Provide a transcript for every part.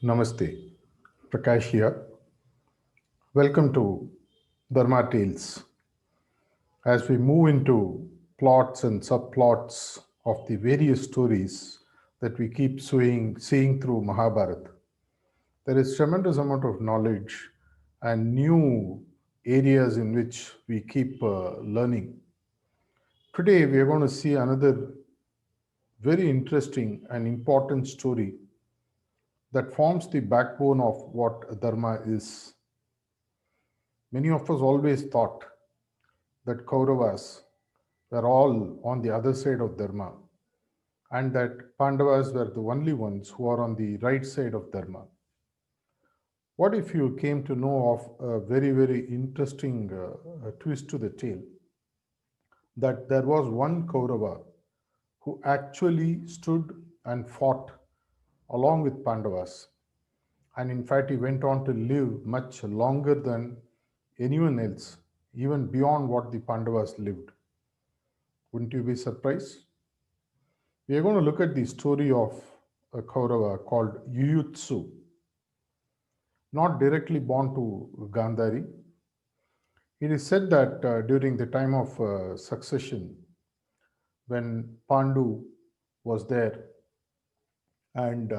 Namaste, Prakash here. Welcome to Dharma Tales. As we move into plots and subplots of the various stories that we keep seeing through Mahabharata, there is tremendous amount of knowledge and new areas in which we keep learning. Today, we are going to see another very interesting and important story that forms the backbone of what Dharma is. Many of us always thought that Kauravas were all on the other side of Dharma and that Pandavas were the only ones who are on the right side of Dharma. What if you came to know of a very, very interesting twist to the tale? That there was one Kaurava who actually stood and fought along with Pandavas. And in fact, he went on to live much longer than anyone else, even beyond what the Pandavas lived. Wouldn't you be surprised? We are going to look at the story of a Kaurava called Yuyutsu, not directly born to Gandhari. It is said that during the time of succession, when Pandu was there and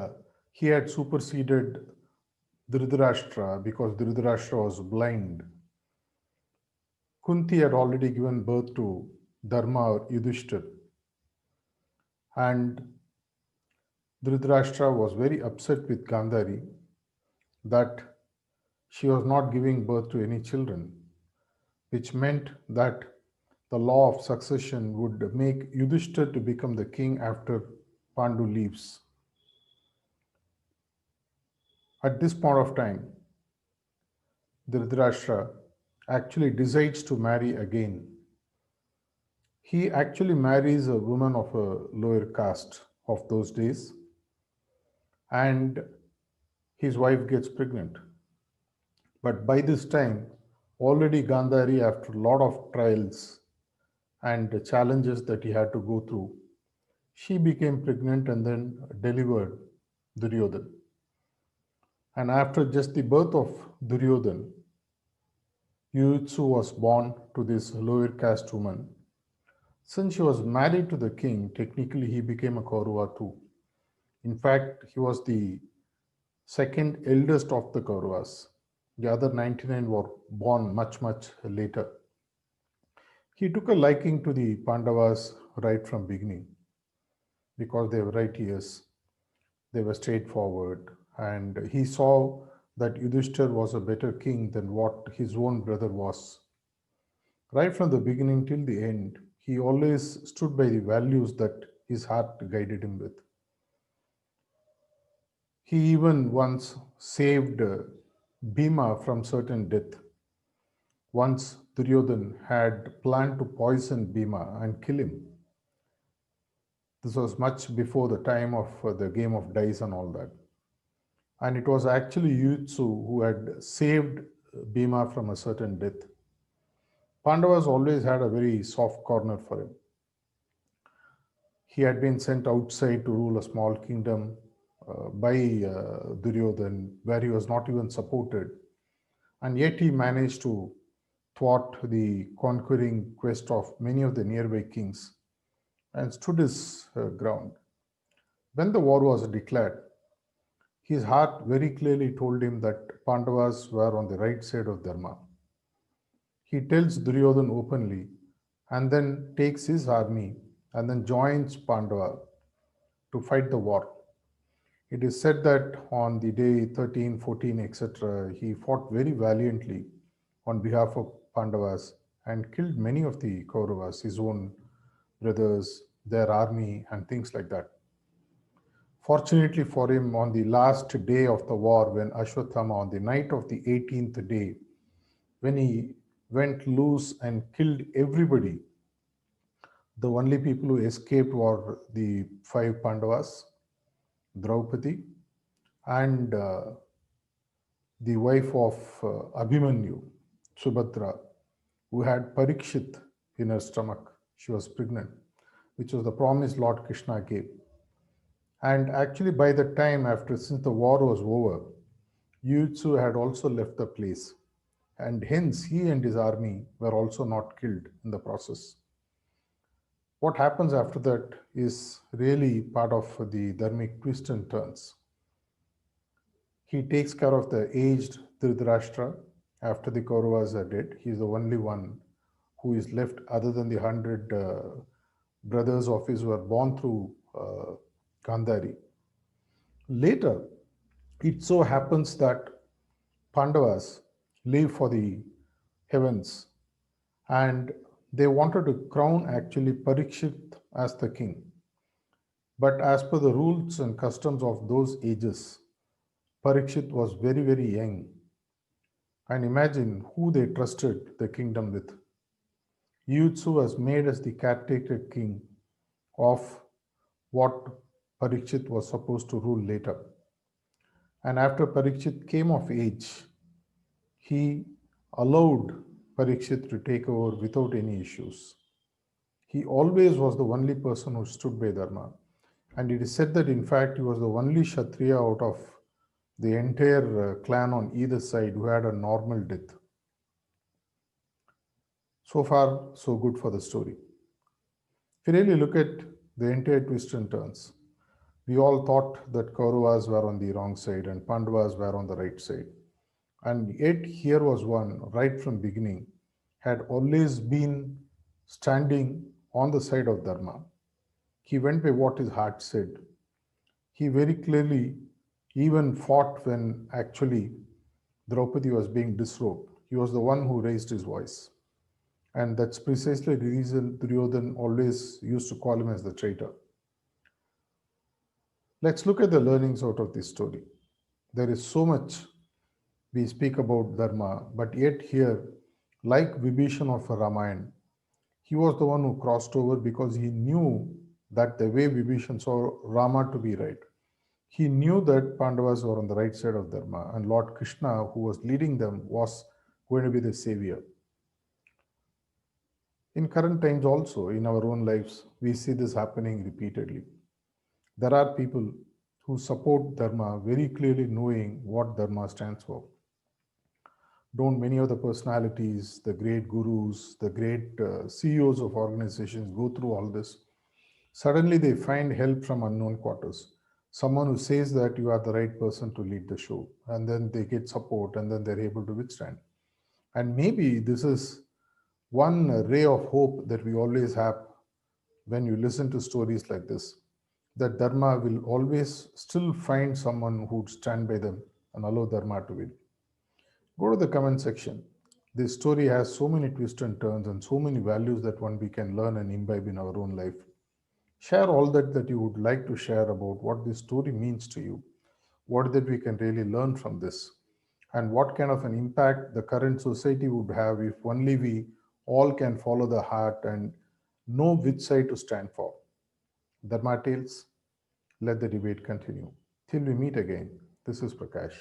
he had superseded Dhritarashtra because Dhritarashtra was blind, Kunti had already given birth to Dharma or Yudhishthir, and Dhritarashtra was very upset with Gandhari that she was not giving birth to any children, which meant that the law of succession would make Yudhishthir to become the king after Pandu leaves. At this point of time, Dhritarashtra actually decides to marry again. He actually marries a woman of a lower caste of those days, and his wife gets pregnant. But by this time, already Gandhari, after a lot of trials and the challenges that he had to go through, she became pregnant and then delivered Duryodhan. And after just the birth of Duryodhan, Yuyutsu was born to this lower caste woman. Since she was married to the king, technically he became a Kaurava too. In fact, he was the second eldest of the Kauravas. The other 99 were born much, much later. He took a liking to the Pandavas right from beginning because they were righteous, they were straightforward, and he saw that Yudhishthir was a better king than what his own brother was. Right from the beginning till the end, he always stood by the values that his heart guided him with. He even once saved Bhima from certain death. Once Duryodhan had planned to poison Bhima and kill him. This was much before the time of the game of dice and all that. And it was actually Yuyutsu who had saved Bhima from a certain death. Pandavas always had a very soft corner for him. He had been sent outside to rule a small kingdom by Duryodhan, where he was not even supported. And yet he managed to thwart the conquering quest of many of the nearby kings and stood his ground. When the war was declared, his heart very clearly told him that Pandavas were on the right side of Dharma. He tells Duryodhan openly and then takes his army and then joins Pandava to fight the war. It is said that on the day 13, 14, etc., he fought very valiantly on behalf of Pandavas and killed many of the Kauravas, his own brothers, their army, and things like that. Fortunately for him, on the last day of the war, when Ashwatthama, on the night of the 18th day, when he went loose and killed everybody, the only people who escaped were the five Pandavas, Draupadi, and the wife of Abhimanyu, Subhadra, who had Parikshit in her stomach. She was pregnant, which was the promise Lord Krishna gave. And actually, by the time after, since the war was over, Yu Tzu had also left the place, and hence he and his army were also not killed in the process. What happens after that is really part of the dharmic twists and turns. He takes care of the aged Dhritarashtra after the Kauravas are dead. He is the only one who is left, other than the 100 brothers of his who were born through Gandhari. Later, it so happens that Pandavas leave for the heavens, and they wanted to crown actually Parikshit as the king. But as per the rules and customs of those ages, Parikshit was very, very young. And imagine who they trusted the kingdom with. Yu Tzu was made as the caretaker king of what Parikshit was supposed to rule later. And after Parikshit came of age, he allowed Parikshit to take over without any issues. He always was the only person who stood by Dharma. And it is said that, in fact, he was the only Kshatriya out of the entire clan on either side who had a normal death. So far, so good for the story. If you really look at the entire twists and turns, we all thought that Kauravas were on the wrong side and Pandavas were on the right side. And yet here was one right from beginning had always been standing on the side of Dharma. He went by what his heart said. He very clearly even fought when actually Draupadi was being disrobed. He was the one who raised his voice. And that's precisely the reason Duryodhan always used to call him as the traitor. Let's look at the learnings out of this story. There is so much we speak about Dharma, but yet here, like Vibhishan of Ramayana, he was the one who crossed over because he knew that the way Vibhishan saw Rama to be right. He knew that Pandavas were on the right side of Dharma, and Lord Krishna, who was leading them, was going to be the savior. In current times, also in our own lives, we see this happening repeatedly. There are people who support Dharma very clearly knowing what Dharma stands for. Don't many of the personalities, the great gurus, the great CEOs of organizations go through all this? Suddenly they find help from unknown quarters. Someone who says that you are the right person to lead the show, and then they get support, and then they're able to withstand. And maybe this is one ray of hope that we always have when you listen to stories like this, that Dharma will always still find someone who would stand by them and allow Dharma to win. Go to the comment section. This story has so many twists and turns and so many values that one we can learn and imbibe in our own life. Share all that you would like to share about what this story means to you, what that we can really learn from this, and what kind of an impact the current society would have if only we all can follow the heart and know which side to stand for. Dharma Tales, let the debate continue. Till we meet again, this is Prakash.